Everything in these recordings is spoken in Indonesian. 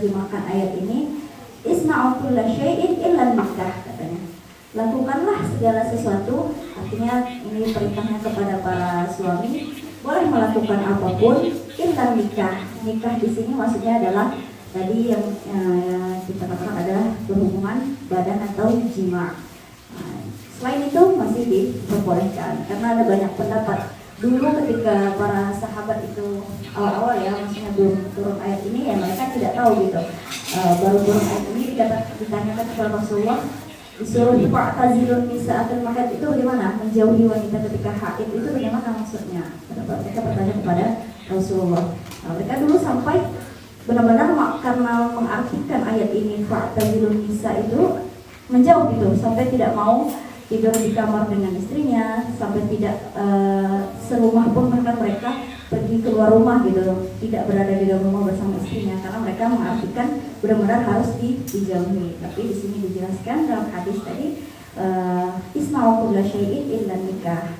menerjemahkan ayat ini, isna'u kulla syai'in illa nikah, katanya. Lakukanlah segala sesuatu, artinya ini perintahnya kepada para suami, boleh melakukan apapun illa nikah. Nikah di sini maksudnya adalah tadi yang kita katakan adalah berhubungan badan atau jima. Selain itu masih diperbolehkan karena ada banyak pendapat. Dulu ketika para sahabat itu awal-awal ya, maksudnya belum turun ayat ini ya, mereka tidak tahu gitu. Baru turun ayat ini ditanyakan kepada Rasulullah, disuruh fa'tazilun nisa'atul mahid, itu bagaimana menjauhi wanita ketika haid, itu bagaimana maksudnya? Mereka bertanya kepada Rasulullah. Mereka dulu sampai benar-benar karena mengartikan ayat ini fa'tazilun nisa itu menjauh gitu, sampai tidak mau tidur di kamar dengan istrinya, sampai tidak serumah pun mereka pergi keluar rumah gitu, tidak berada di dalam rumah bersama istrinya, karena mereka mengartikan benar-benar harus dijauhi. Tapi di sini dijelaskan dalam hadis tadi, isna'u kulla syai'in illa nikah,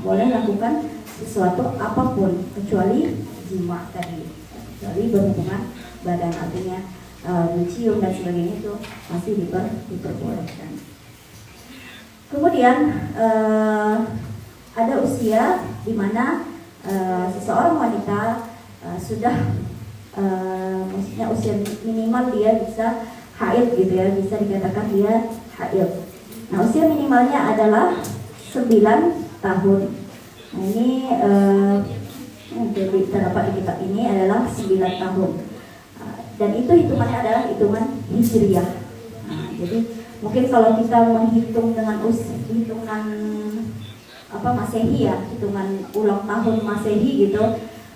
boleh lakukan sesuatu apapun kecuali jima tadi, kecuali berhubungan badan, artinya mencium dan sebagainya itu masih diperbolehkan. Kemudian ada usia di mana seseorang wanita sudah maksudnya usia minimal dia bisa haid gitu ya, bisa dikatakan dia haid. Nah, usia minimalnya adalah 9 tahun. Nah, ini jadi terdapat di kitab ini adalah 9 tahun. Dan itu hitungannya adalah hitungan hijriah. Nah, jadi mungkin kalau kita menghitung dengan hitungan Masehi ya, hitungan ulang tahun Masehi gitu,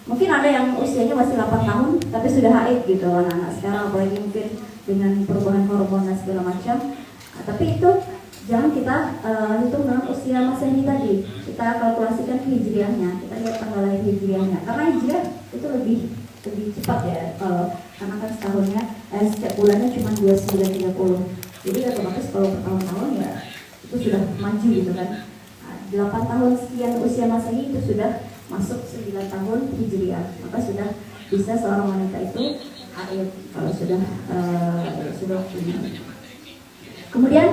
mungkin ada yang usianya masih 8 tahun tapi sudah haid gitu anak-anak sekarang, apalagi mungkin dengan perubahan hormon dan segala macam. Tapi itu jangan kita hitung dengan usia Masehi tadi, kita kalkulasikan hijriahnya, kita lihat tanggal lahir hijriahnya, karena hijriah itu lebih cepat ya, karena kan setahunnya setiap bulannya cuma 29-30. Jadi otomatis kalau bertahun-tahun ya itu sudah maju gitu kan. 8 tahun sekian usia Masehi itu sudah masuk 9 tahun hijriah, maka sudah bisa seorang wanita itu haid kalau sudah kemudian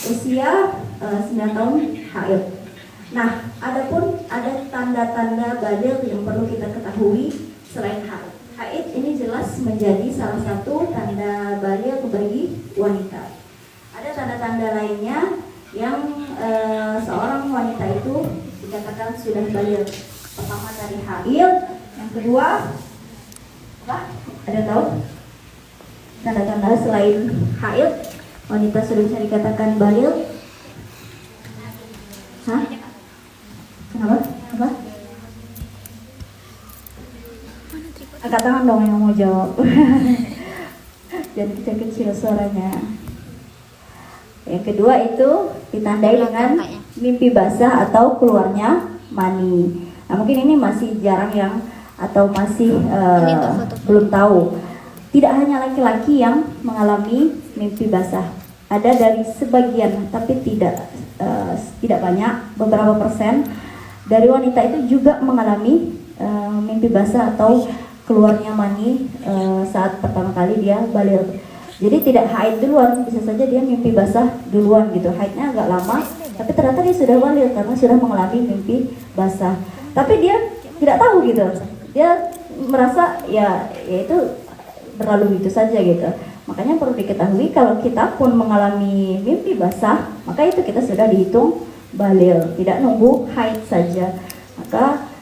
usia 9 tahun haid. Nah, ada tanda-tanda baligh yang perlu kita ketahui selain haid. Haid ini jelas menjadi salah satu tanda baligh bagi wanita. Ada tanda-tanda lainnya yang seorang wanita itu dikatakan sudah baligh. Pertama dari haid, yang kedua apa? Ada tahu? Tanda-tanda selain haid wanita sudah bisa dikatakan baligh. Hah? Kenapa? Apa? Angkat tangan dong yang mau jawab. Jangan kecil-kecil suaranya. Yang kedua itu ditandai dengan mimpi basah atau keluarnya mani. Nah, mungkin ini masih jarang yang atau masih belum tahu. Tidak hanya laki-laki yang mengalami mimpi basah. Ada dari sebagian, tapi tidak banyak, beberapa persen dari wanita itu juga mengalami mimpi basah atau keluarnya mani saat pertama kali dia baligh. Jadi tidak haid duluan, bisa saja dia mimpi basah duluan gitu. Haidnya agak lama, tapi ternyata dia sudah baligh karena sudah mengalami mimpi basah. Tapi dia tidak tahu gitu. Dia merasa ya itu berlalu gitu saja gitu. Makanya perlu diketahui kalau kita pun mengalami mimpi basah, maka itu kita sudah dihitung baligh, tidak nunggu haid saja. Maka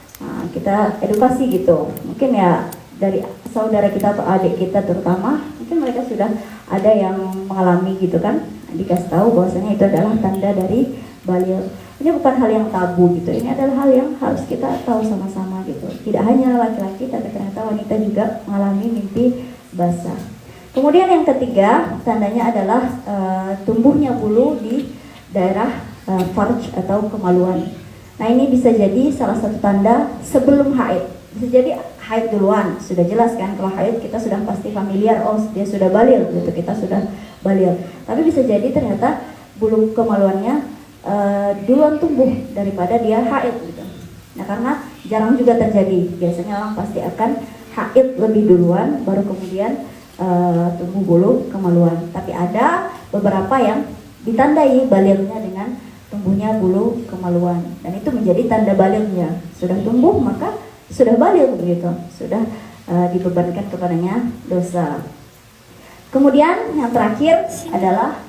kita edukasi gitu. Mungkin ya dari saudara kita atau adik kita terutama, mungkin mereka sudah ada yang mengalami gitu kan, dikasih tahu bahwasanya itu adalah tanda dari baligh. Ini bukan hal yang tabu gitu, ini adalah hal yang harus kita tahu sama-sama gitu. Tidak hanya laki-laki, tapi ternyata wanita juga mengalami mimpi basah. Kemudian yang ketiga, tandanya adalah tumbuhnya bulu di daerah farj atau kemaluan. Nah, ini bisa jadi salah satu tanda sebelum haid. Bisa jadi haid duluan, sudah jelas kan, kalau haid kita sudah pasti familiar, oh dia sudah baligh gitu, kita sudah baligh. Tapi bisa jadi ternyata bulu kemaluannya duluan tumbuh daripada dia haid gitu. Nah, karena jarang juga terjadi, biasanya orang pasti akan haid lebih duluan, baru kemudian tumbuh bulu kemaluan. Tapi ada beberapa yang ditandai balighnya dengan tumbuhnya bulu kemaluan, dan itu menjadi tanda balighnya. Sudah tumbuh maka sudah baligh begitu, sudah dibebankan kepadanya dosa. Kemudian yang terakhir adalah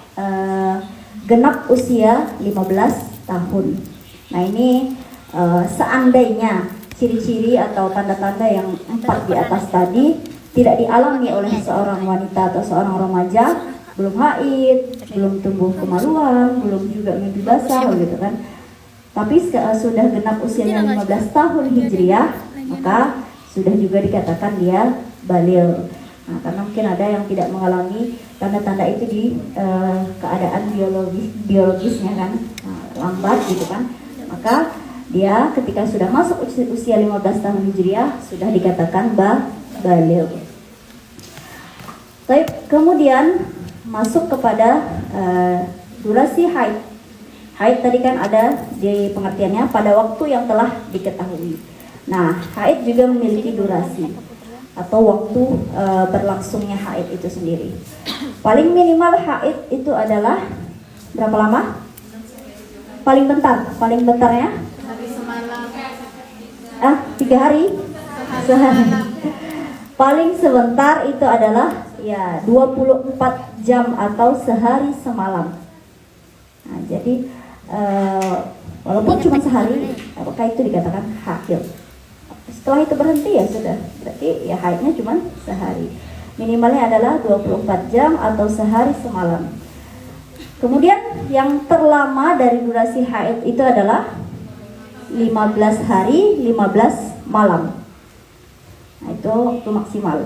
genap usia 15 tahun. Nah ini seandainya ciri-ciri atau tanda-tanda yang 4 di atas tadi tidak dialami oleh seorang wanita atau seorang remaja, belum haid, belum tumbuh kemaluan, belum juga mimpi basah gitu kan, tapi sudah genap usianya 15 tahun hijriah, maka sudah juga dikatakan dia baligh. Nah, karena mungkin ada yang tidak mengalami tanda-tanda itu di keadaan biologisnya kan, lambat gitu kan, maka dia ketika sudah masuk usia 15 tahun hijriah sudah dikatakan baligh. Baik, kemudian masuk kepada durasi haid. Haid tadi kan ada di pengertiannya pada waktu yang telah diketahui. Nah, haid juga memiliki durasi atau waktu berlangsungnya haid itu sendiri. Paling minimal haid itu adalah berapa lama? Paling bentarnya? 3 hari? Sehari. Paling sebentar itu adalah ya 24 jam atau sehari semalam. Nah, jadi walaupun cuma sehari, apakah itu dikatakan haid? Setelah itu berhenti ya sudah, berarti ya haidnya cuma sehari. Minimalnya adalah 24 jam atau sehari semalam. Kemudian yang terlama dari durasi haid itu adalah 15 hari 15 malam. Nah itu maksimal.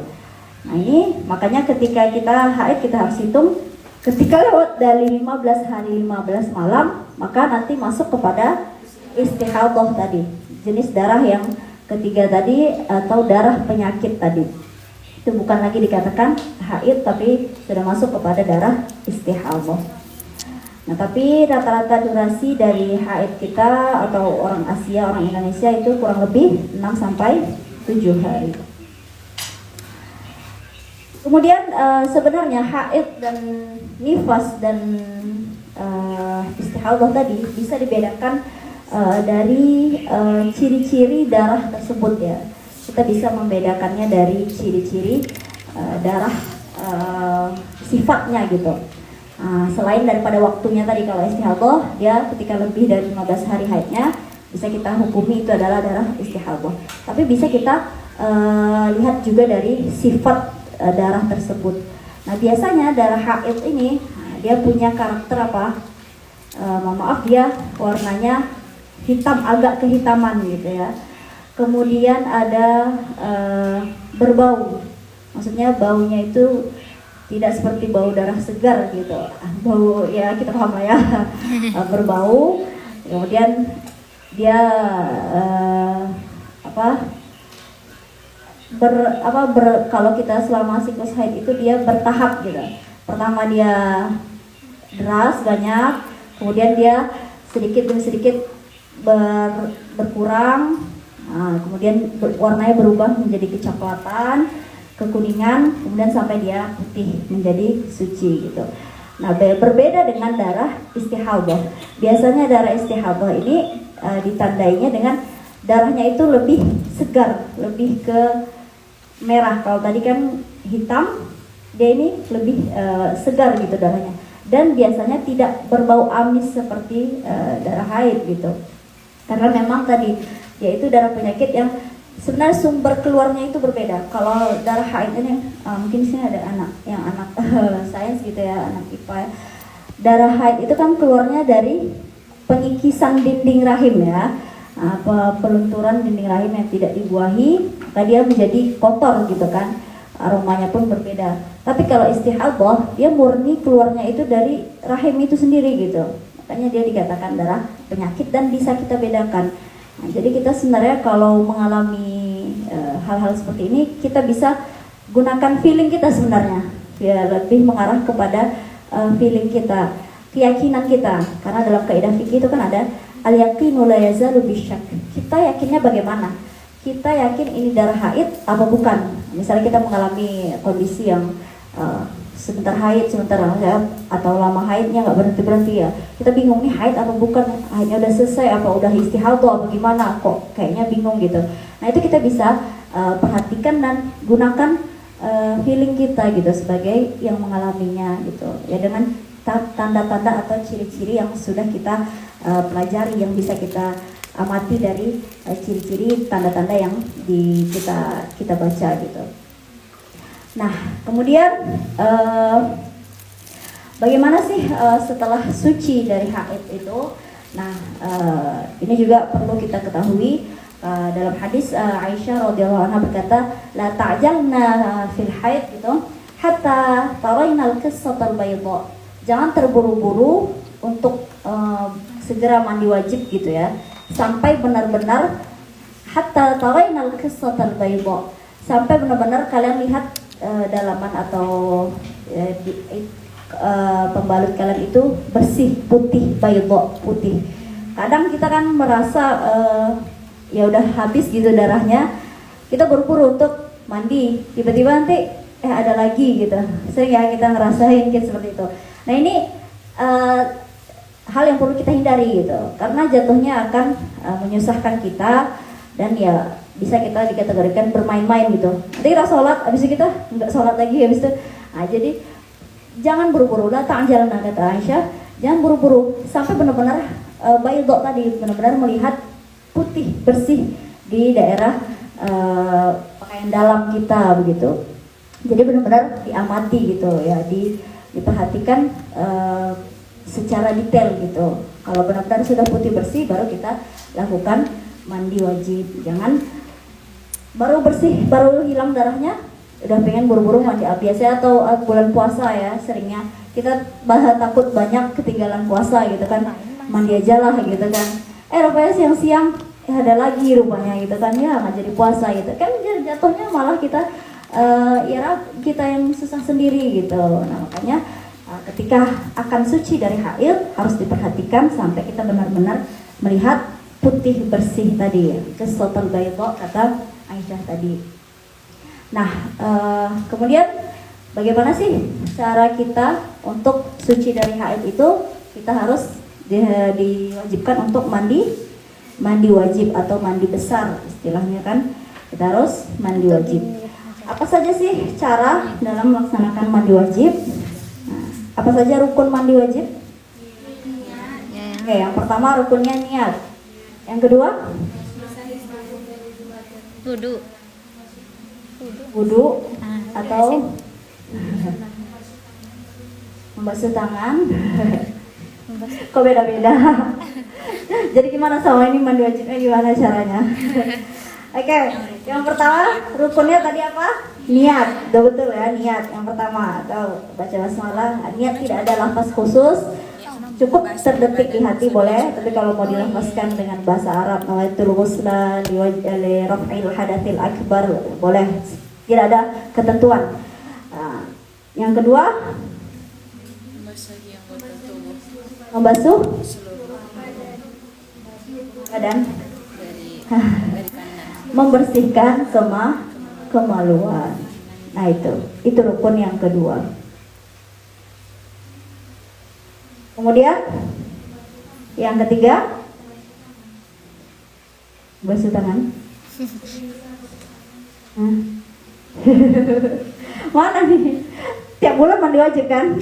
Nah ini makanya ketika kita haid kita harus hitung, ketika lewat dari 15 hari 15 malam maka nanti masuk kepada istihadhah tadi, jenis darah yang ketiga tadi atau darah penyakit tadi. Itu bukan lagi dikatakan haid tapi sudah masuk kepada darah istihadhah. Nah, tapi rata-rata durasi dari haid kita atau orang Asia, orang Indonesia itu kurang lebih 6 sampai 7 hari. Kemudian sebenarnya haid dan nifas dan istihadhah tadi bisa dibedakan dari ciri-ciri darah tersebut ya. Kita bisa membedakannya dari ciri-ciri darah sifatnya gitu. Selain daripada waktunya tadi, kalau istihadhah dia ketika lebih dari 15 hari haidnya bisa kita hukumi itu adalah darah istihadhah. Tapi bisa kita lihat juga dari sifat darah tersebut. Nah biasanya darah haid ini dia punya karakter apa? Maaf dia warnanya hitam, agak kehitaman gitu ya. Kemudian ada berbau, maksudnya baunya itu tidak seperti bau darah segar gitu, bau ya kita paham lah ya, berbau. Kemudian dia kalau kita selama siklus haid itu dia bertahap gitu. Pertama dia deras banyak, kemudian dia sedikit demi sedikit berkurang, kemudian warnanya berubah menjadi kecoklatan, kekuningan, kemudian sampai dia putih menjadi suci gitu. Nah berbeda dengan darah istihadhah. Biasanya darah istihadhah ini ditandainya dengan darahnya itu lebih segar, lebih ke merah. Kalau tadi kan hitam, dia ini lebih segar gitu darahnya. Dan biasanya tidak berbau amis seperti darah haid gitu. Karena memang tadi yaitu darah penyakit yang sebenarnya sumber keluarnya itu berbeda. Kalau darah haid ini mungkin di sini ada anak sains gitu ya, anak IPA ya. Darah haid itu kan keluarnya dari pengikisan dinding rahim ya, pelunturan dinding rahim yang tidak dibuahi, maka dia menjadi kotor gitu kan, aromanya pun berbeda. Tapi kalau istihadhah dia murni keluarnya itu dari rahim itu sendiri gitu, makanya dia dikatakan darah penyakit dan bisa kita bedakan. Nah, jadi kita sebenarnya kalau mengalami hal-hal seperti ini kita bisa gunakan feeling kita sebenarnya, ya lebih mengarah kepada feeling kita, keyakinan kita. Karena dalam kaidah fikih itu kan ada al-yaqinu la yazalu bisyak. Kita yakinnya bagaimana? kita yakin ini darah haid apa bukan. Misalnya kita mengalami kondisi yang sebentar haid, sebentar atau lama haidnya nggak berhenti ya. Kita bingung nih haid apa bukan, haidnya udah selesai apa udah istihadhah apa gimana, kok kayaknya bingung gitu. Nah itu kita bisa perhatikan dan gunakan feeling kita gitu sebagai yang mengalaminya gitu ya, dengan tanda-tanda atau ciri-ciri yang sudah kita pelajari, yang bisa kita amati dari ciri-ciri tanda-tanda yang kita baca gitu. Nah kemudian bagaimana sih setelah suci dari haid itu? Nah ini juga perlu kita ketahui. Dalam hadis Aisyah radhiyallahu anha berkata, la ta'jalna fil haid gitu hatta taraina al-qissatal bayda. Jangan terburu-buru untuk segera mandi wajib gitu ya, sampai benar-benar hatta taraina al-qissatal bayda, sampai benar-benar kalian lihat dalaman atau pembalut kalian itu bersih, putih, bayda, putih. Kadang kita kan merasa ya udah habis gitu darahnya, kita buru-buru untuk mandi, tiba-tiba nanti ada lagi gitu. Sering ya kita ngerasain kayak seperti itu. Nah ini hal yang perlu kita hindari gitu, karena jatuhnya akan menyusahkan kita dan ya bisa kita dikategorikan bermain-main gitu. Nanti kita sholat, habis itu kita nggak sholat lagi habis itu. Nah jadi jangan buru-buru lah, ta'jalna kata Aisyah, jangan buru-buru sampai benar-benar baydha tadi, benar-benar melihat putih bersih di daerah pakaian dalam kita begitu. Jadi benar-benar diamati gitu ya, diperhatikan secara detail gitu. Kalau benar-benar sudah putih bersih baru kita lakukan mandi wajib. Jangan baru bersih, baru hilang darahnya udah pengen buru-buru mandi. Biasanya atau bulan puasa ya seringnya kita takut banyak ketinggalan puasa gitu kan, mandi aja lah gitu kan. Rupanya siang-siang ada lagi rupanya gitu kan, ya nggak jadi puasa gitu kan, jatuhnya malah kita ya kita yang susah sendiri gitu. Nah makanya ketika akan suci dari haid harus diperhatikan sampai kita benar-benar melihat putih bersih tadi ya, qissatul bayda kata Aisyah tadi. Nah kemudian bagaimana sih cara kita untuk suci dari haid itu? Kita harus diwajibkan untuk mandi wajib atau mandi besar istilahnya kan, kita harus mandi wajib. Apa saja sih cara dalam melaksanakan mandi wajib? Nah, apa saja rukun mandi wajib? Oke, yang pertama rukunnya niat. Yang kedua? Wudu atau membasuh tangan. Kok beda-beda? Jadi gimana sama ini mandi wajibnya gimana caranya? Oke, yang pertama rukunnya tadi apa? Niat, betul ya, niat. Yang pertama, atau baca basmalah, niat tidak ada lafaz khusus, cukup terdetik di hati boleh. Tapi kalau mau dilafazkan dengan bahasa Arab, nawaitul ghusla li raf'il hadatsil akbar, boleh. Tidak ada ketentuan. Yang kedua, membasuh badan, membersihkan kemaluan. Nah itu rukun yang kedua. Kemudian yang ketiga, basuh tangan. Mana nih? Tiap bulan mandi wajib kan?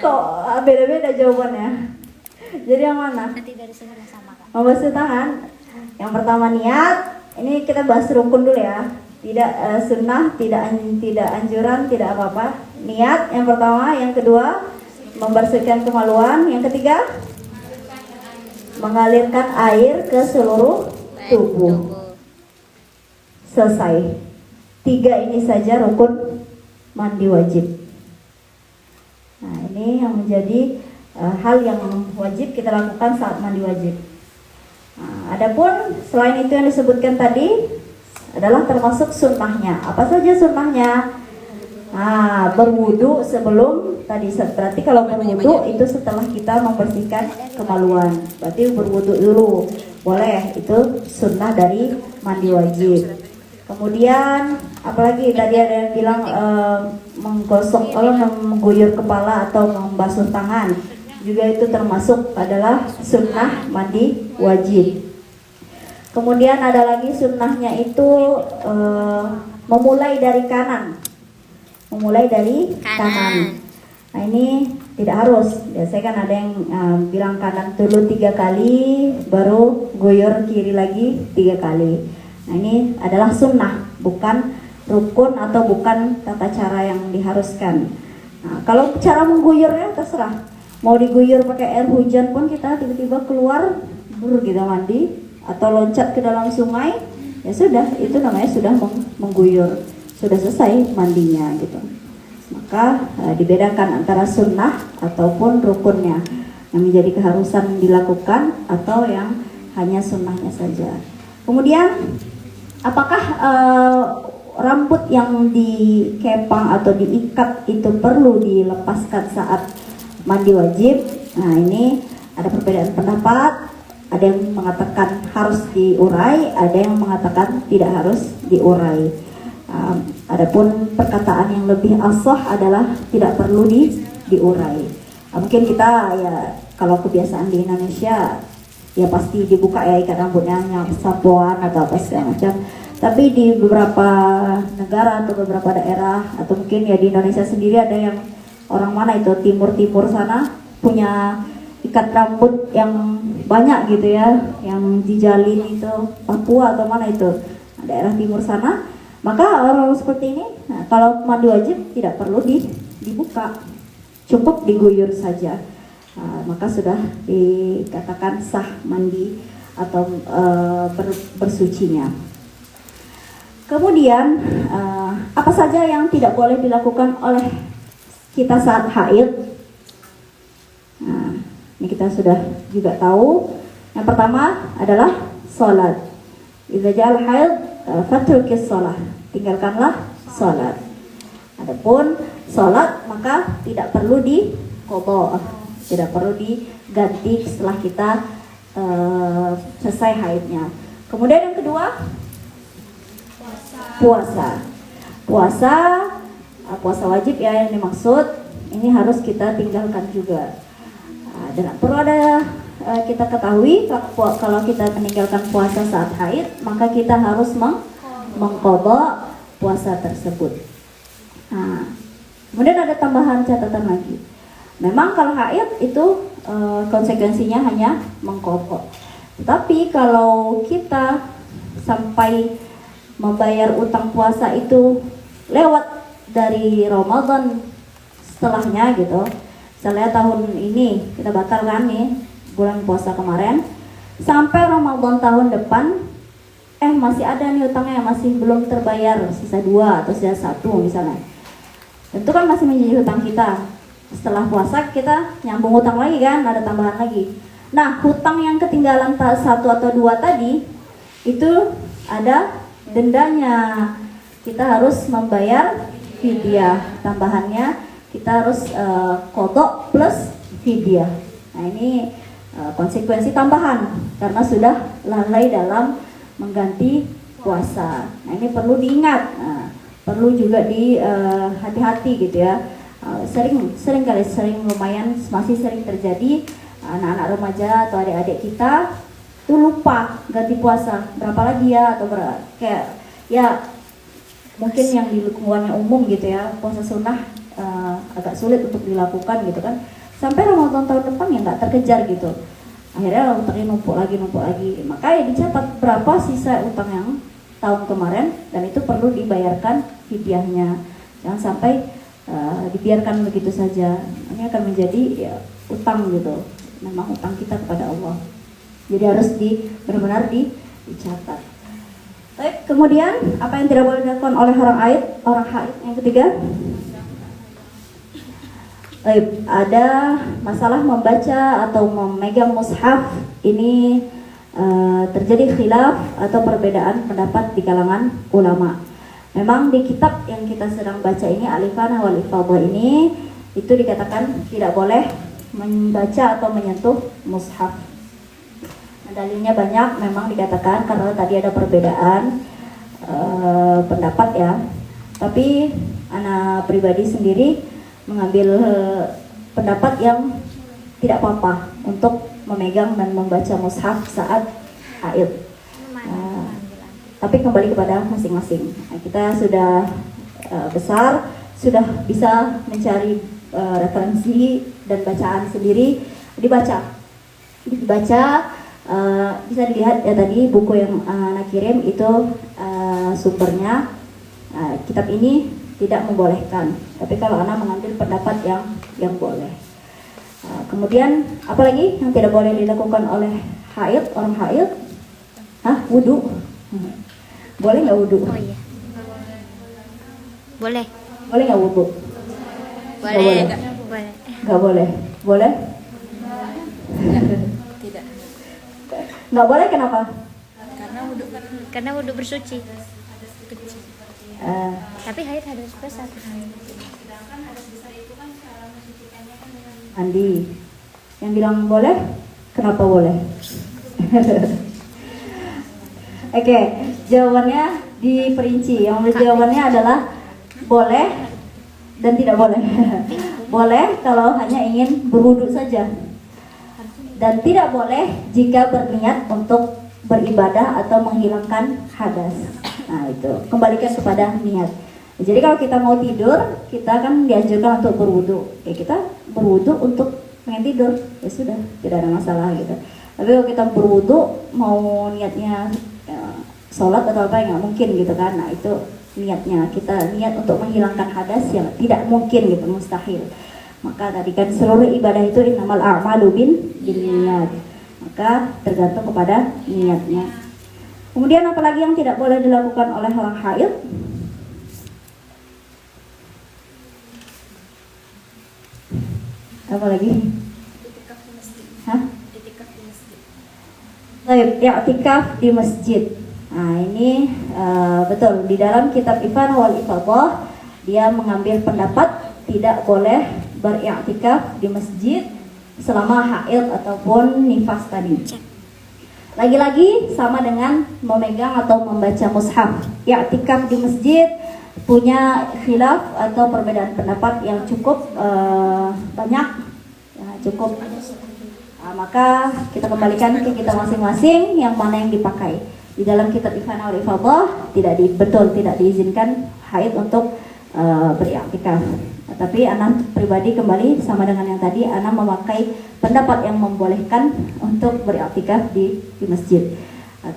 Kok beda-beda jawabannya? Jadi yang mana? Nanti dari sini sama kan. Membasuh tangan. Yang pertama niat. Ini kita bahas rukun dulu ya. Tidak sunnah, tidak anjuran, tidak apa-apa. Niat yang pertama, yang kedua membersihkan kemaluan, yang ketiga mengalirkan air ke seluruh tubuh. Selesai. 3 ini saja rukun mandi wajib. Nah ini yang menjadi hal yang wajib kita lakukan saat mandi wajib. Nah, adapun selain itu yang disebutkan tadi adalah termasuk sunnahnya. Apa saja sunnahnya? Berwudu sebelum tadi, berarti kalau berwudu itu setelah kita membersihkan kemaluan, berarti berwudu dulu boleh, itu sunnah dari mandi wajib. Kemudian apalagi tadi ada yang bilang menggosok, mengguyur kepala atau membasuh tangan, juga itu termasuk adalah sunnah mandi wajib. Kemudian ada lagi sunnahnya itu memulai dari kanan. Nah ini tidak harus. Biasanya kan ada yang bilang kanan dulu 3 kali, baru guyur kiri lagi 3 kali. Nah ini adalah sunnah, bukan rukun atau bukan tata cara yang diharuskan. Nah, kalau cara mengguyurnya terserah. Mau diguyur pakai air hujan pun, kita tiba-tiba keluar baru kita mandi atau loncat ke dalam sungai, ya sudah, itu namanya sudah mengguyur, sudah selesai mandinya gitu. Maka dibedakan antara sunnah ataupun rukunnya, yang menjadi keharusan dilakukan atau yang hanya sunnahnya saja. Kemudian apakah rambut yang dikepang atau diikat itu perlu dilepaskan saat mandi wajib? Nah ini ada perbedaan pendapat. Ada yang mengatakan harus diurai, ada yang mengatakan tidak harus diurai. Adapun perkataan yang lebih ashah adalah tidak perlu diurai. Mungkin kita ya kalau kebiasaan di Indonesia ya pasti dibuka ya ikat rambutnya, sapuan atau apa segala macam. Tapi di beberapa negara atau beberapa daerah atau mungkin ya di Indonesia sendiri ada yang orang mana itu timur sana punya ikat rambut yang banyak gitu ya, yang dijalin itu Papua atau mana itu daerah timur sana. Maka orang seperti ini, nah, kalau mandi wajib tidak perlu dibuka, cukup diguyur saja. Maka sudah dikatakan sah mandi atau bersucinya. Kemudian apa saja yang tidak boleh dilakukan oleh kita saat haid? Nah, ini kita sudah juga tahu. Yang pertama adalah sholat. Idza ja'al haid fatrukis sholat, tinggalkanlah sholat. Adapun sholat maka tidak perlu diqadha, tidak perlu diganti setelah kita selesai haidnya. Kemudian yang kedua, puasa wajib ya yang dimaksud. Ini harus kita tinggalkan juga. Dan perlu ada kita ketahui kalau kita meninggalkan puasa saat haid, maka kita harus mengqadha puasa tersebut. Kemudian ada tambahan catatan lagi. Memang kalau haid itu konsekuensinya hanya mengqadha. Tetapi kalau kita sampai membayar utang puasa itu lewat dari Ramadan setelahnya gitu. Misalnya tahun ini kita batalkan nih bulan puasa kemarin, sampai Ramadan tahun depan masih ada nih utangnya yang masih belum terbayar, sisa 2 atau sisa 1 misalnya. Tentu kan masih menjadi hutang kita. Setelah puasa kita nyambung hutang lagi kan, ada tambahan lagi. Nah, hutang yang ketinggalan 1 atau 2 tadi itu ada dendanya. Kita harus membayar fidyah. Tambahannya kita harus qadha plus fidyah. Nah, ini konsekuensi tambahan karena sudah lalai dalam mengganti puasa. Nah, ini perlu diingat. Perlu juga hati-hati gitu ya. Sering lumayan masih sering terjadi anak-anak remaja atau adik-adik kita tuh lupa ganti puasa berapa lagi ya, atau kayak ya mungkin yang di lingkungan yang umum gitu ya, puasa sunnah agak sulit untuk dilakukan gitu kan, sampai Ramadan tahun depan ya nggak terkejar gitu, akhirnya utangnya numpuk lagi. Maka ya dicatat berapa sisa utang yang tahun kemarin, dan itu perlu dibayarkan fidyahnya. Jangan sampai dibiarkan begitu saja, ini akan menjadi ya utang gitu, memang utang kita kepada Allah. Jadi harus benar-benar dicatat. Baik, kemudian apa yang tidak boleh dilakukan oleh orang haid? Yang ketiga, ada masalah membaca atau memegang mushaf. Ini terjadi khilaf atau perbedaan pendapat di kalangan ulama. Memang di kitab yang kita sedang baca ini, Al-Ifanah wal Ifadhah ini, itu dikatakan tidak boleh membaca atau menyentuh mushaf. Dalilnya banyak, memang dikatakan karena tadi ada perbedaan pendapat ya. Tapi anak pribadi sendiri mengambil pendapat yang tidak apa-apa untuk memegang dan membaca mushaf saat haid. Tapi kembali kepada masing-masing. Kita sudah besar, sudah bisa mencari referensi dan bacaan sendiri, dibaca. Bisa dilihat ya tadi buku yang Anak kirim itu sumbernya. Kitab ini tidak membolehkan, tapi kalau Anak mengambil pendapat yang boleh. Kemudian apalagi yang tidak boleh dilakukan oleh orang haid? Wudu. Boleh nggak wudu? Oh iya. Boleh. Boleh nggak wudu? Boleh. Nggak boleh. Boleh? Tidak. Nggak boleh kenapa? Karena wudu bersuci. Tapi haid hadas besar. Andi yang bilang boleh, kenapa boleh? Oke, jawabannya diperinci. Jawabannya adalah boleh dan tidak boleh. Boleh kalau hanya ingin berwudu saja, dan tidak boleh jika berniat untuk beribadah atau menghilangkan hadas. Nah itu, kembalikan kepada niat. Jadi kalau kita mau tidur, kita kan dianjurkan untuk berwudu. Ya kita berwudu untuk pengen tidur, ya sudah, tidak ada masalah gitu. Tapi kalau kita berwudu mau niatnya sholat atau apa, nggak mungkin gitu kan. Nah itu niatnya, kita niat untuk menghilangkan hadas yang tidak mungkin gitu, mustahil. Maka tadi kan seluruh ibadah itu innamal a'malu binniyat. Maka tergantung kepada niatnya. Kemudian apalagi yang tidak boleh dilakukan oleh orang haid? Apa lagi? I'tikaf di masjid. Nah ini betul, di dalam kitab Ifanah wal Ifadhah dia mengambil pendapat tidak boleh beriktikaf di masjid selama haid ataupun nifas tadi. Lagi-lagi sama dengan memegang atau membaca mushaf. I'tikaf di masjid punya khilaf atau perbedaan pendapat yang cukup banyak, ya, cukup. Maka kita kembalikan ke kita masing-masing yang mana yang dipakai. Di dalam kitab Ifanah wal Ifadhah tidak diizinkan haid untuk beriktikaf. Tapi Ana pribadi kembali sama dengan yang tadi, Ana memakai pendapat yang membolehkan untuk beriktikaf di masjid.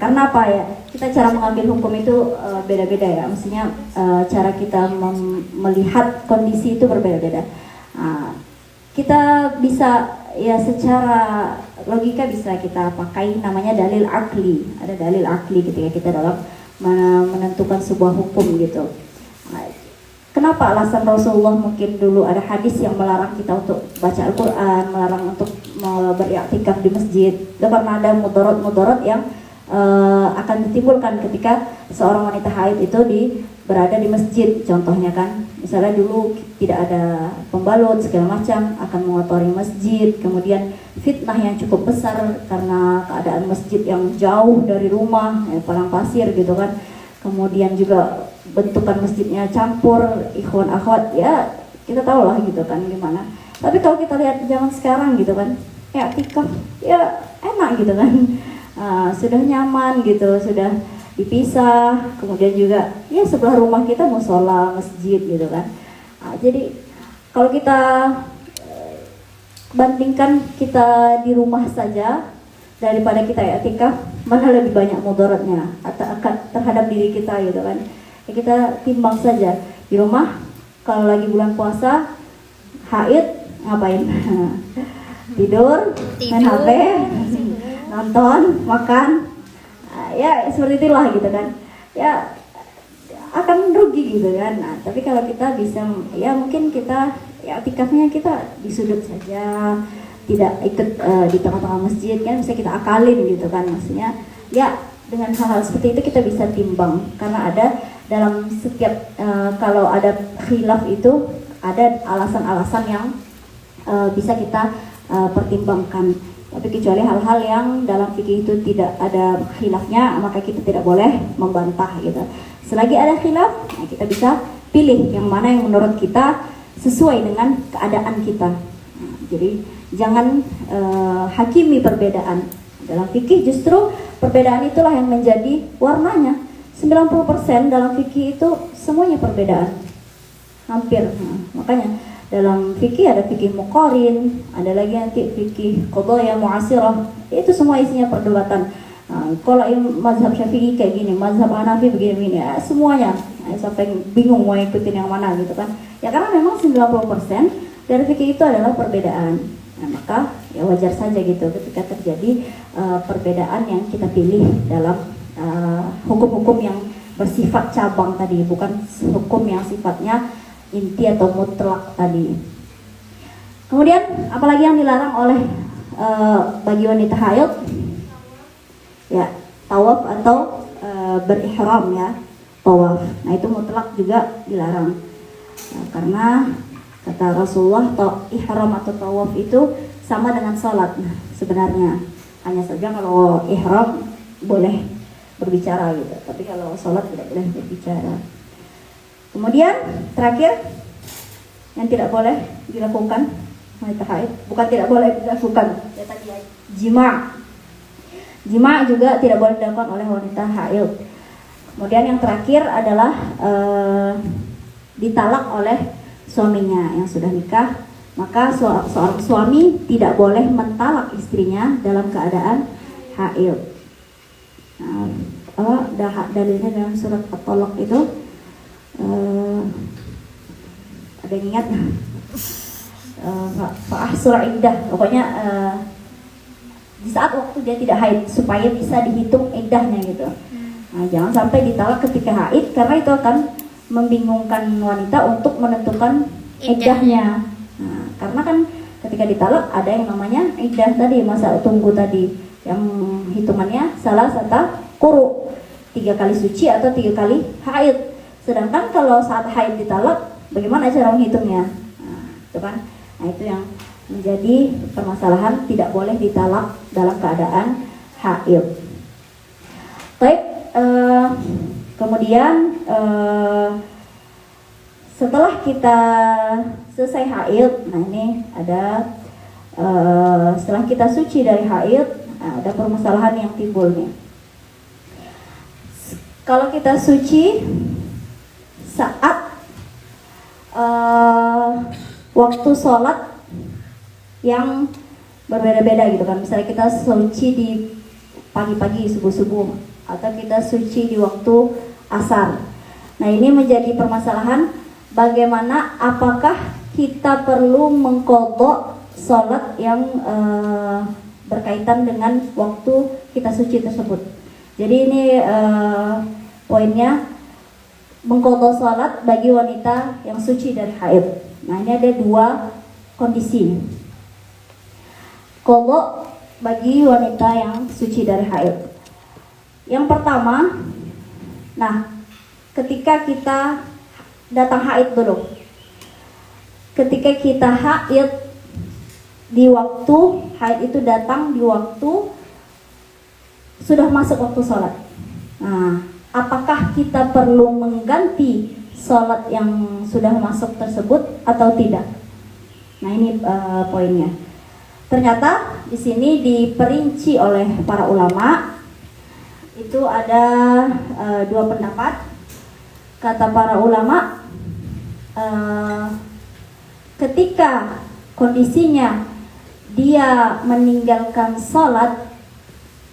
Karena apa ya? Kita cara mengambil hukum itu beda-beda ya. Maksudnya cara kita melihat kondisi itu berbeda-beda. Kita bisa ya secara logika bisa kita pakai namanya dalil akli. Ada dalil akli ketika kita dalam menentukan sebuah hukum gitu. Kenapa alasan Rasulullah mungkin dulu ada hadis yang melarang kita untuk baca Al-Quran, melarang untuk beriktikaf di masjid. Itu karena ada mudarat yang akan ditimbulkan ketika seorang wanita haid itu berada di masjid. Contohnya kan, misalnya dulu tidak ada pembalut segala macam, akan mengotori masjid. Kemudian fitnah yang cukup besar karena keadaan masjid yang jauh dari rumah, padang pasir gitu kan. Kemudian juga bentukan masjidnya campur, ikhwan akhwat, ya kita tahu lah gitu kan gimana. Tapi kalau kita lihat zaman sekarang gitu kan, ya i'tikaf ya enak gitu kan. Sudah nyaman gitu, sudah dipisah, kemudian juga ya sebelah rumah kita musola, masjid gitu kan. Jadi kalau kita bandingkan kita di rumah saja daripada kita i'tikaf, mana lebih banyak mudaratnya terhadap diri kita gitu kan. Ya kita timbang saja di rumah. Kalau lagi bulan puasa haid ngapain? Tidur, main HP, nonton, makan, ya seperti itulah gitu kan. Ya akan rugi gitu kan. Nah, tapi kalau kita bisa, ya mungkin kita ya i'tikafnya kita di sudut saja, tidak ikut di tengah-tengah masjid kan, bisa kita akalin gitu kan. Maksudnya ya dengan hal-hal seperti itu kita bisa timbang, karena ada dalam setiap kalau ada khilaf itu ada alasan-alasan yang bisa kita pertimbangkan. Tapi kecuali hal-hal yang dalam fikih itu tidak ada khilafnya, maka kita tidak boleh membantah gitu. Selagi ada khilaf, nah kita bisa pilih yang mana yang menurut kita sesuai dengan keadaan kita. Nah, jadi jangan hakimi perbedaan. Dalam fikih justru perbedaan itulah yang menjadi warnanya. 90% dalam fikih itu semuanya perbedaan. Hampir. Nah, makanya dalam fikih ada fikih muqarin, ada lagi nanti fikih qadaya mu'asirah. Itu semua isinya perdebatan. Nah, kalau mazhab Syafi'i kayak gini, mazhab Hanafi begini-begini, ya, semuanya. Nah, sampai bingung mau ikutin yang mana gitu kan. Ya karena memang 90% dari fikih itu adalah perbedaan. Nah, maka ya wajar saja gitu ketika terjadi perbedaan yang kita pilih dalam hukum-hukum yang bersifat cabang tadi, bukan hukum yang sifatnya inti atau mutlak tadi. Kemudian apalagi yang dilarang oleh bagi wanita haid? Ya, tawaf atau berihram ya, tawaf. Nah itu mutlak juga dilarang. Nah, karena kata Rasulullah, ihram atau tawaf itu sama dengan salat sebenarnya. Hanya saja kalau ihram boleh berbicara gitu, tapi kalau salat tidak boleh berbicara. Kemudian terakhir yang tidak boleh dilakukan wanita haid, bukan tidak boleh dilakukan, ya tadi ya, jima. Jima juga tidak boleh dilakukan oleh wanita haid. Kemudian yang terakhir adalah ditalak oleh suaminya yang sudah nikah, maka seorang suami tidak boleh mentalak istrinya dalam keadaan haid. Nah, dalilnya dalam surat At-Talaq itu ada yang ingat? Fa'ahsul iddah, pokoknya di saat waktu dia tidak haid supaya bisa dihitung iddahnya gitu. Nah, jangan sampai ditalak ketika haid karena itu akan membingungkan wanita untuk menentukan iddahnya. Nah, karena kan ketika ditalak ada yang namanya iddah tadi, masa tunggu tadi, yang hitungannya salah satu quru, 3 kali suci atau 3 kali haid. Sedangkan kalau saat haid ditalak, bagaimana cara menghitungnya? Nah, itu kan. Nah, itu yang menjadi permasalahan, tidak boleh ditalak dalam keadaan haid. Baik, kemudian setelah kita selesai haid, nah ini ada setelah kita suci dari haid, nah, ada permasalahan yang timbul nih. Kalau kita suci saat waktu sholat yang berbeda-beda gitu kan, misalnya kita suci di pagi-pagi subuh-subuh atau kita suci di waktu asar. Nah ini menjadi permasalahan, bagaimana apakah kita perlu mengqadha sholat yang berkaitan dengan waktu kita suci tersebut. Jadi ini poinnya, mengqadha sholat bagi wanita yang suci dari haid. Nah ini ada 2 kondisi. Qadha bagi wanita yang suci dari haid. Yang pertama, nah ketika kita datang haid dulu. Ketika kita haid di waktu haid itu datang di waktu sudah masuk waktu sholat. Nah, apakah kita perlu mengganti sholat yang sudah masuk tersebut atau tidak? Nah ini poinnya. Ternyata di sini diperinci oleh para ulama. Itu ada 2 pendapat. Kata para ulama, ketika kondisinya dia meninggalkan sholat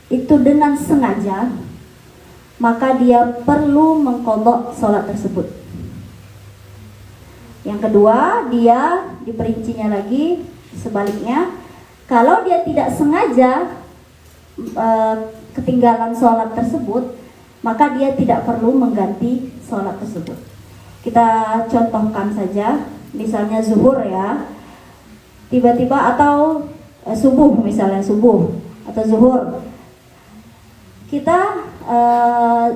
itu dengan sengaja, maka dia perlu mengqadha sholat tersebut. Yang kedua, dia diperincinya lagi sebaliknya, kalau dia tidak sengaja ketinggalan sholat tersebut, maka dia tidak perlu mengganti sholat tersebut. Kita contohkan saja, misalnya zuhur ya, tiba-tiba atau subuh, misalnya subuh atau zuhur. Kita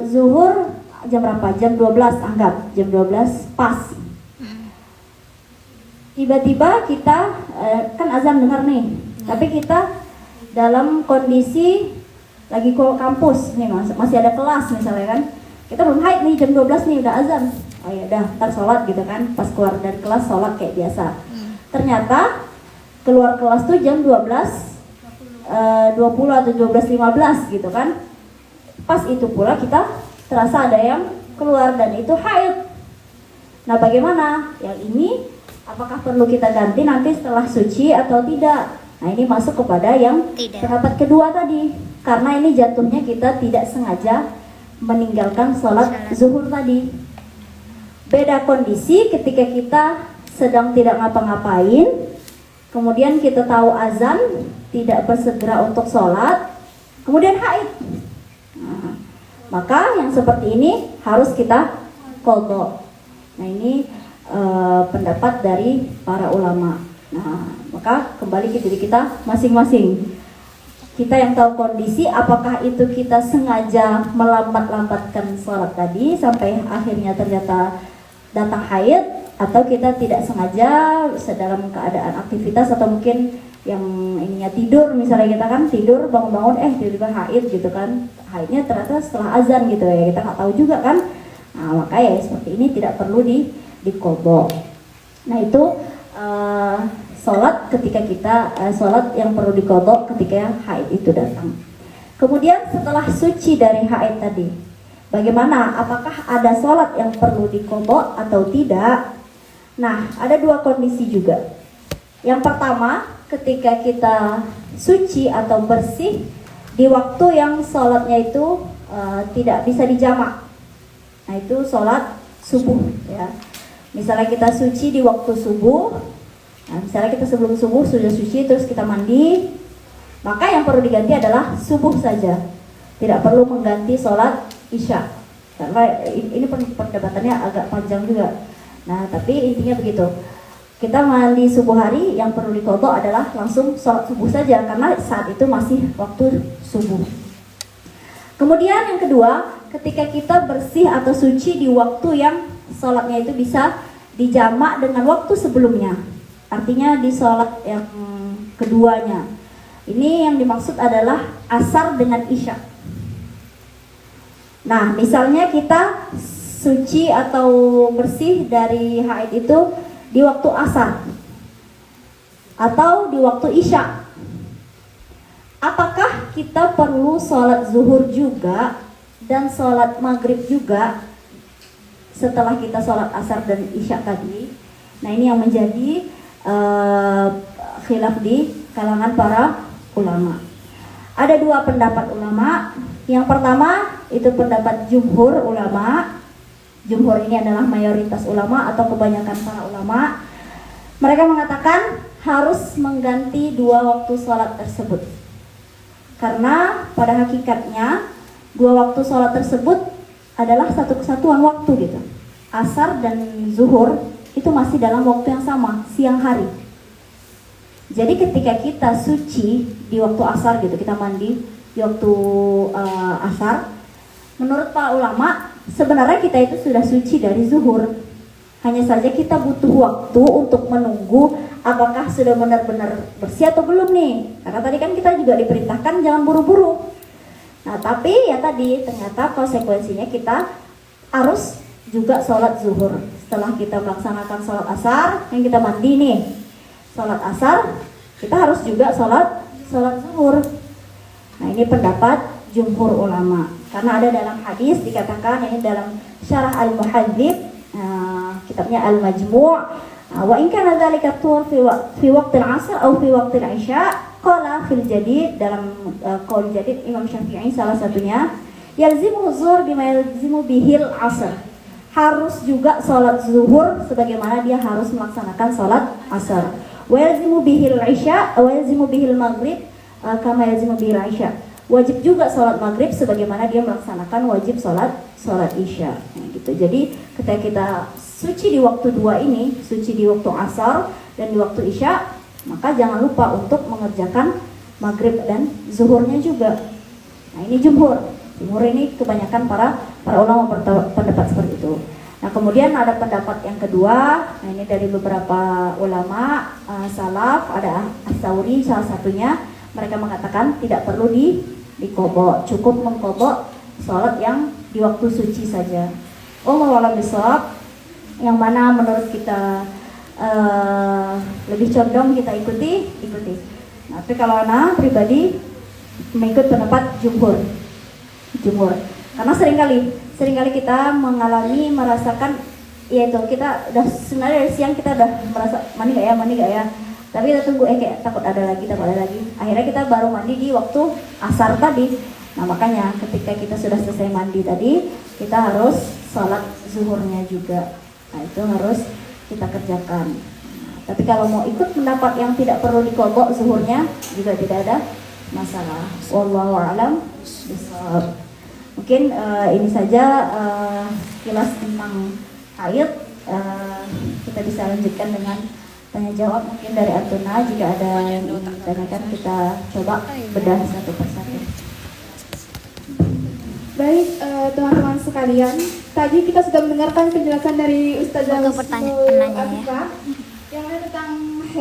zuhur jam berapa? Jam 12 anggap, jam 12 pas. Tiba-tiba kita kan azan dengar nih, tapi kita dalam kondisi lagi ke kampus nih, masih ada kelas misalnya kan, kita belum haid nih, jam 12 nih udah azan, oh ya udah ntar sholat gitu kan, pas keluar dari kelas sholat kayak biasa. Ternyata keluar kelas tuh jam 12.20 atau 12.15 gitu kan, pas itu pula kita terasa ada yang keluar dan itu haid. Nah bagaimana? Yang ini apakah perlu kita ganti nanti setelah suci atau tidak? Nah ini masuk kepada yang pendapat kedua tadi, karena ini jatuhnya kita tidak sengaja meninggalkan sholat zuhur tadi. Beda kondisi ketika kita sedang tidak ngapa-ngapain, kemudian kita tahu azan, tidak bersegera untuk sholat, kemudian haid. Nah, maka yang seperti ini harus kita qadha. Nah ini pendapat dari para ulama. Nah, maka kembali ke diri kita masing-masing. Kita yang tahu kondisi, apakah itu kita sengaja melambat-lambatkan sholat tadi sampai akhirnya ternyata datang haid, atau kita tidak sengaja dalam keadaan aktivitas, atau mungkin yang ininya tidur, misalnya kita kan tidur bangun-bangun tiba-tiba haid gitu kan, haidnya ternyata setelah azan gitu ya, kita nggak tahu juga kan. Nah maka ya seperti ini tidak perlu diqadha. Nah itu sholat ketika kita sholat yang perlu diqadha ketika haid itu datang. Kemudian setelah suci dari haid tadi, bagaimana? Apakah ada sholat yang perlu diqadha atau tidak? Nah ada dua kondisi juga. Yang pertama, ketika kita suci atau bersih di waktu yang sholatnya itu tidak bisa dijamak. Nah itu sholat subuh ya. Misalnya kita suci di waktu subuh, nah misalnya kita sebelum subuh sudah suci terus kita mandi, maka yang perlu diganti adalah subuh saja, tidak perlu mengganti sholat isya. Karena ini perdebatannya agak panjang juga. Nah tapi intinya begitu, kita mandi subuh hari, yang perlu diqadha adalah langsung sholat subuh saja, karena saat itu masih waktu subuh. Kemudian yang kedua, ketika kita bersih atau suci di waktu yang sholatnya itu bisa dijamak dengan waktu sebelumnya, artinya di sholat yang keduanya. Ini yang dimaksud adalah asar dengan isya. Nah misalnya kita suci atau bersih dari haid itu di waktu asar atau di waktu isya, apakah kita perlu sholat zuhur juga dan sholat maghrib juga setelah kita sholat asar dan isya tadi? Nah ini yang menjadi khilaf di kalangan para ulama. Ada dua pendapat ulama. Yang pertama itu pendapat jumhur ulama. Jumhur ini adalah mayoritas ulama atau kebanyakan para ulama. Mereka mengatakan harus mengganti dua waktu sholat tersebut, karena pada hakikatnya dua waktu sholat tersebut adalah satu kesatuan waktu gitu. Asar dan zuhur itu masih dalam waktu yang sama, siang hari. Jadi ketika kita suci di waktu asar gitu, kita mandi di waktu asar, menurut para ulama sebenarnya kita itu sudah suci dari zuhur. Hanya saja kita butuh waktu untuk menunggu apakah sudah benar-benar bersih atau belum nih. Karena tadi kan kita juga diperintahkan jangan buru-buru. Nah tapi ya tadi ternyata konsekuensinya kita harus juga sholat zuhur. Setelah kita melaksanakan sholat asar, yang kita mandi nih, sholat asar, kita harus juga sholat zuhur. Nah ini pendapat jumhur ulama, karena ada dalam hadis dikatakan, ini dalam syarah al-muhadzib, kitabnya al-majmu', wa in kana dzalika tur fi waqti al-'asr atau fi waqti al-'isya, qala fil jadid, dalam qaul jadid Imam Syafi'i salah satunya, yalzimu zuhur bima yalzimu bihil 'asr, harus juga sholat zuhur sebagaimana dia harus melaksanakan sholat asar. Wa yalzimu bihil 'isya wa yalzimu bihil maghrib kama yalzimu bihil 'isya, wajib juga sholat maghrib sebagaimana dia melaksanakan wajib sholat isya. Nah, gitu. Jadi ketika kita suci di waktu dua ini, suci di waktu asar dan di waktu isya, maka jangan lupa untuk mengerjakan maghrib dan zuhurnya juga. Nah ini jumhur ini kebanyakan para para ulama pendapat seperti itu. Nah kemudian ada pendapat yang kedua, nah ini dari beberapa ulama salaf, ada As-Sauri salah satunya, mereka mengatakan tidak perlu dikobok, cukup mengkobok sholat yang di waktu suci saja. Wallahu a'lam bishawab, yang mana menurut kita lebih condong kita ikuti. Nah, tapi kalau Ana pribadi mengikut pendapat jumhur, karena seringkali kita merasakan, yaitu kita udah sebenarnya dari siang kita udah merasa mandi gak ya, tapi kita tunggu kayak takut ada lagi, akhirnya kita baru mandi di waktu asar tadi. Nah makanya ketika kita sudah selesai mandi tadi, kita harus sholat zuhurnya juga. Nah itu harus kita kerjakan. Nah, tapi kalau mau ikut pendapat yang tidak perlu dikobok zuhurnya juga tidak ada masalah. Wallahu a'lam bishawab. Mungkin ini saja kilas tentang haid. Kita bisa lanjutkan dengan tanya jawab mungkin dari Antuna. Jika ada yang ingin ditanyakan, kita coba bedah satu persatu. Baik, teman-teman sekalian, tadi kita sudah mendengarkan penjelasan dari Ustazah Semoga pertanyaan-pertanyaannya. Afifah